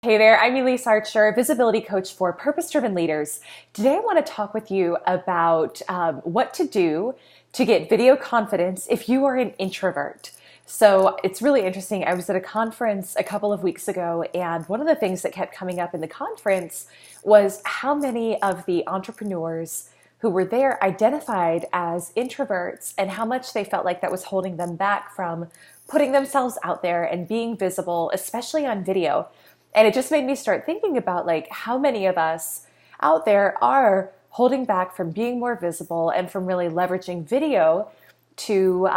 Hey there, I'm Elyse Archer, visibility coach for purpose-driven leaders. Today I want to talk with you about what to do to get video confidence if you are an introvert. So it's really interesting. I was at a conference a couple of weeks ago, and one of the things that kept coming up in the conference was how many of the entrepreneurs who were there identified as introverts and how much they felt like that was holding them back from putting themselves out there and being visible, especially on video. And it just made me start thinking about like how many of us out there are holding back from being more visible and from really leveraging video to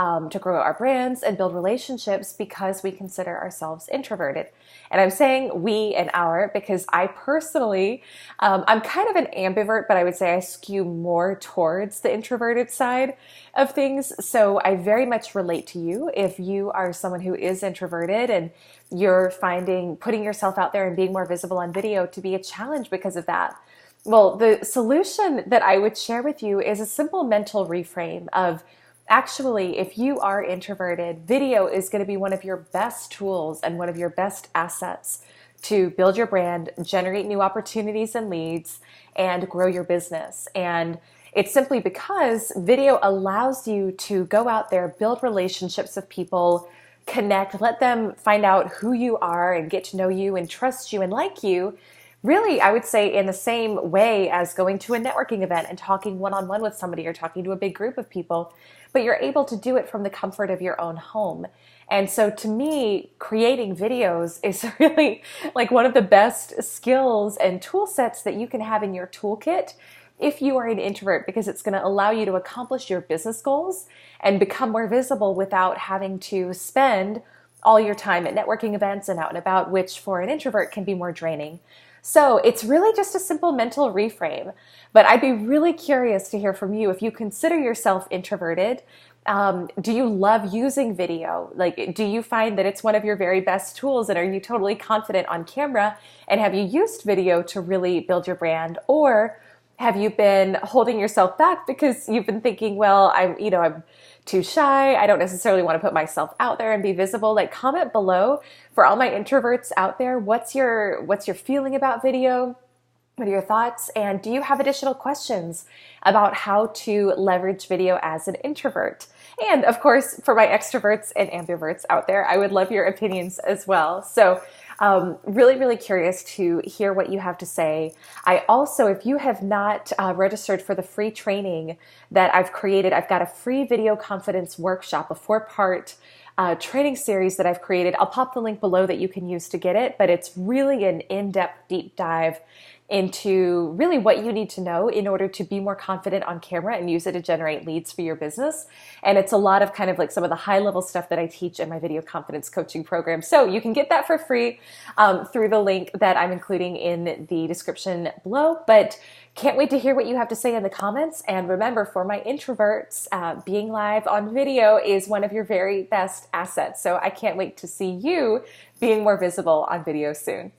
grow our brands and build relationships because we consider ourselves introverted. And I'm saying we and our because I personally, I'm kind of an ambivert, but I would say I skew more towards the introverted side of things. So I very much relate to you if you are someone who is introverted and you're finding putting yourself out there and being more visible on video to be a challenge because of that. Well, the solution that I would share with you is a simple mental reframe of actually, if you are introverted, video is going to be one of your best tools and one of your best assets to build your brand, generate new opportunities and leads, and grow your business. And it's simply because video allows you to go out there, build relationships with people, connect, let them find out who you are and get to know you and trust you and like you. Really, I would say in the same way as going to a networking event and talking one-on-one with somebody or talking to a big group of people, but you're able to do it from the comfort of your own home. And so to me, creating videos is really like one of the best skills and tool sets that you can have in your toolkit if you are an introvert, because it's going to allow you to accomplish your business goals and become more visible without having to spend all your time at networking events and out and about, which for an introvert can be more draining. So it's really just a simple mental reframe, but I'd be really curious to hear from you. If you consider yourself introverted, do you love using video? Like, do you find that it's one of your very best tools, and are you totally confident on camera? And have you used video to really build your brand? Or have you been holding yourself back because you've been thinking, well, I'm too shy. I don't necessarily want to put myself out there and be visible. Like, comment below for all my introverts out there. What's your feeling about video? What are your thoughts? And do you have additional questions about how to leverage video as an introvert? And of course, for my extroverts and ambiverts out there, I would love your opinions as well. So really, really curious to hear what you have to say. I also, if you have not registered for the free training that I've created, I've got a free video confidence workshop, a 4-part training series that I've created. I'll pop the link below that you can use to get it, but it's really an in-depth deep dive into really what you need to know in order to be more confident on camera and use it to generate leads for your business. And it's a lot of kind of like some of the high level stuff that I teach in my video confidence coaching program. So you can get that for free through the link that I'm including in the description below. But can't wait to hear what you have to say in the comments. And remember, for my introverts, being live on video is one of your very best assets. So I can't wait to see you being more visible on video soon.